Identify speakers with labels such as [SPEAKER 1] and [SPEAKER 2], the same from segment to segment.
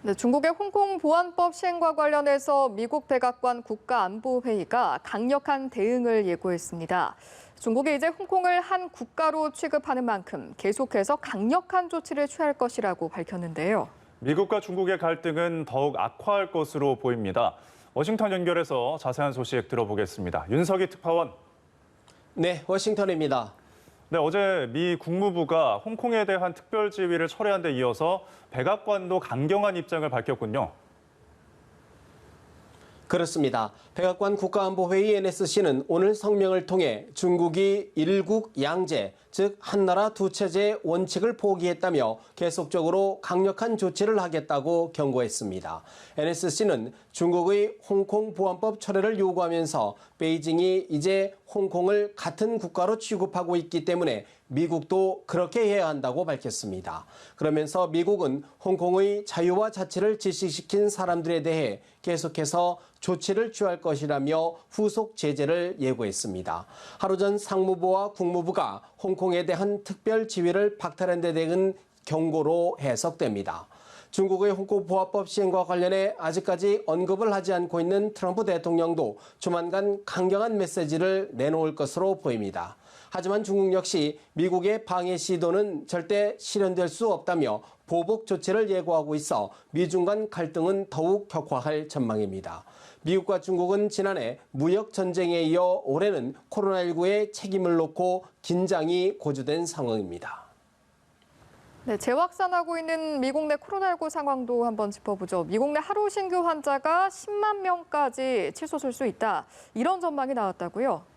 [SPEAKER 1] 네, 중국의 홍콩 보안법 시행과 관련해서 미국 백악관 국가안보회의가 강력한 대응을 예고했습니다. 중국이 이제 홍콩을 한 국가로 취급하는 만큼 계속해서 강력한 조치를 취할 것이라고 밝혔는데요.
[SPEAKER 2] 미국과 중국의 갈등은 더욱 악화할 것으로 보입니다. 워싱턴 연결해서 자세한 소식 들어보겠습니다. 윤석희 특파원.
[SPEAKER 3] 네, 워싱턴입니다.
[SPEAKER 2] 네, 어제 미 국무부가 홍콩에 대한 특별 지위를 철회한 데 이어서 백악관도 강경한 입장을 밝혔군요.
[SPEAKER 3] 그렇습니다. 백악관 국가안보회의 NSC는 오늘 성명을 통해 중국이 일국 양제, 즉 한나라 두 체제의 원칙을 포기했다며 계속적으로 강력한 조치를 하겠다고 경고했습니다. NSC는 중국의 홍콩 보안법 철회를 요구하면서 베이징이 이제 홍콩을 같은 국가로 취급하고 있기 때문에 미국도 그렇게 해야 한다고 밝혔습니다. 그러면서 미국은 홍콩의 자유와 자치를 질식시킨 사람들에 대해 계속해서 조치를 취할 것이라며 후속 제재를 예고했습니다. 하루 전 상무부와 국무부가 홍콩에 대한 특별 지위를 박탈한 데 대한 경고로 해석됩니다. 중국의 홍콩 보안법 시행과 관련해 아직까지 언급을 하지 않고 있는 트럼프 대통령도 조만간 강경한 메시지를 내놓을 것으로 보입니다. 하지만 중국 역시 미국의 방해 시도는 절대 실현될 수 없다며 보복 조치를 예고하고 있어 미중 간 갈등은 더욱 격화할 전망입니다. 미국과 중국은 지난해 무역 전쟁에 이어 올해는 코로나19의 책임을 놓고 긴장이 고조된 상황입니다.
[SPEAKER 1] 네, 재확산하고 있는 미국 내 코로나19 상황도 한번 짚어보죠. 미국 내 하루 신규 환자가 10만 명까지 치솟을 수 있다. 이런 전망이 나왔다고요?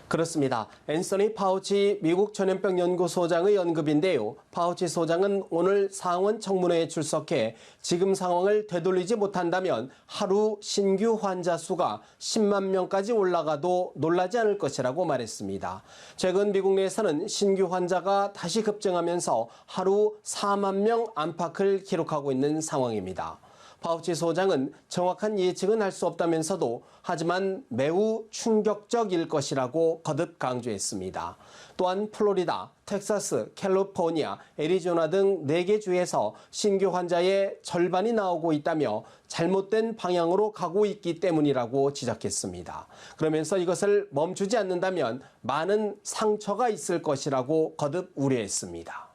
[SPEAKER 3] 그렇습니다. 앤서니 파우치 미국 전염병 연구소장의 언급인데요. 파우치 소장은 오늘 상원 청문회에 출석해 지금 상황을 되돌리지 못한다면 하루 신규 환자 수가 10만 명까지 올라가도 놀라지 않을 것이라고 말했습니다. 최근 미국 내에서는 신규 환자가 다시 급증하면서 하루 4만 명 안팎을 기록하고 있는 상황입니다. 파우치 소장은 정확한 예측은 할 수 없다면서도 하지만 매우 충격적일 것이라고 거듭 강조했습니다. 또한 플로리다, 텍사스, 캘리포니아, 애리조나 등 4개 주에서 신규 환자의 절반이 나오고 있다며 잘못된 방향으로 가고 있기 때문이라고 지적했습니다. 그러면서 이것을 멈추지 않는다면 많은 상처가 있을 것이라고 거듭 우려했습니다.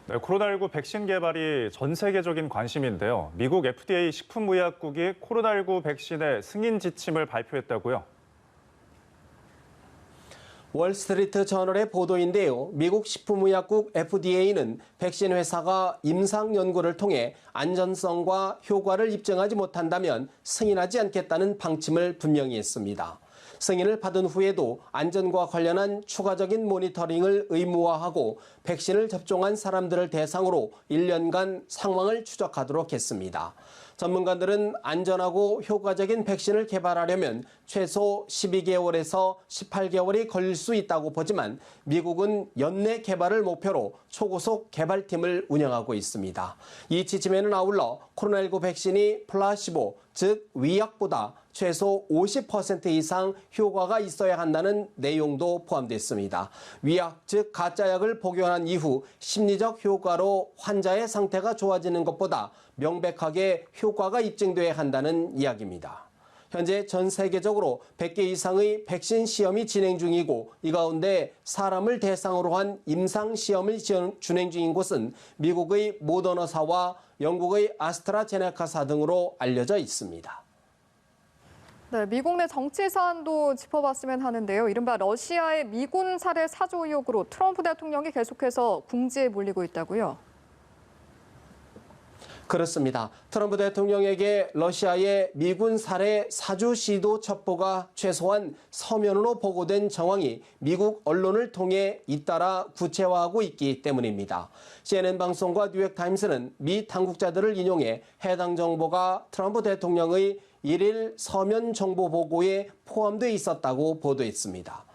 [SPEAKER 2] 네, 코로나19 백신 개발이 전 세계적인 관심인데요. 미국 FDA 식품의약국이 코로나19 백신의 승인 지침을 발표했다고요?
[SPEAKER 3] 월스트리트 저널의 보도인데요. 미국 식품의약국 FDA는 백신 회사가 임상 연구를 통해 안전성과 효과를 입증하지 못한다면 승인하지 않겠다는 방침을 분명히 했습니다. 승인을 받은 후에도 안전과 관련한 추가적인 모니터링을 의무화하고 백신을 접종한 사람들을 대상으로 1년간 상황을 추적하도록 했습니다. 전문가들은 안전하고 효과적인 백신을 개발하려면 최소 12개월에서 18개월이 걸릴 수 있다고 보지만 미국은 연내 개발을 목표로 초고속 개발팀을 운영하고 있습니다. 이 지침에는 아울러 코로나19 백신이 플라시보, 즉 위약보다 최소 50% 이상 효과가 있어야 한다는 내용도 포함됐습니다. 위약, 즉 가짜약을 복용한 이후 심리적 효과로 환자의 상태가 좋아지는 것보다 명백하게 효과가 입증돼야 한다는 이야기입니다. 현재 전 세계적으로 100개 이상의 백신 시험이 진행 중이고 이 가운데 사람을 대상으로 한 임상 시험을 진행 중인 곳은 미국의 모더나사와 영국의 아스트라제네카사 등으로 알려져 있습니다.
[SPEAKER 1] 네, 미국 내 정치 사안도 짚어봤으면 하는데요. 이른바 러시아의 미군 살해 사주 의혹으로 트럼프 대통령이 계속해서 궁지에 몰리고 있다고요?
[SPEAKER 3] 그렇습니다. 트럼프 대통령에게 러시아의 미군 살해 사주 시도 첩보가 최소한 서면으로 보고된 정황이 미국 언론을 통해 잇따라 구체화하고 있기 때문입니다. CNN 방송과 뉴욕타임스는 미 당국자들을 인용해 해당 정보가 트럼프 대통령의 1일 서면 정보 보고에 포함되어 있었다고 보도했습니다.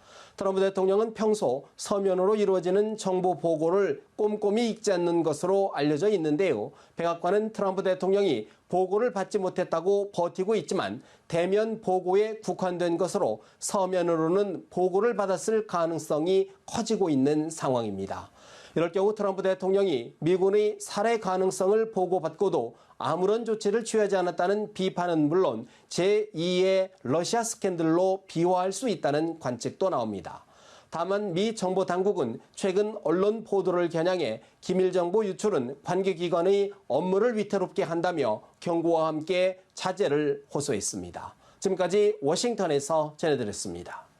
[SPEAKER 3] 트럼프 대통령은 평소 서면으로 이루어지는 정보 보고를 꼼꼼히 읽지 않는 것으로 알려져 있는데요. 백악관은 트럼프 대통령이 보고를 받지 못했다고 버티고 있지만 대면 보고에 국한된 것으로 서면으로는 보고를 받았을 가능성이 커지고 있는 상황입니다. 이럴 경우 트럼프 대통령이 미군의 살해 가능성을 보고받고도 아무런 조치를 취하지 않았다는 비판은 물론 제2의 러시아 스캔들로 비화할 수 있다는 관측도 나옵니다. 다만 미 정보 당국은 최근 언론 보도를 겨냥해 기밀 정보 유출은 관계기관의 업무를 위태롭게 한다며 경고와 함께 자제를 호소했습니다. 지금까지 워싱턴에서 전해드렸습니다.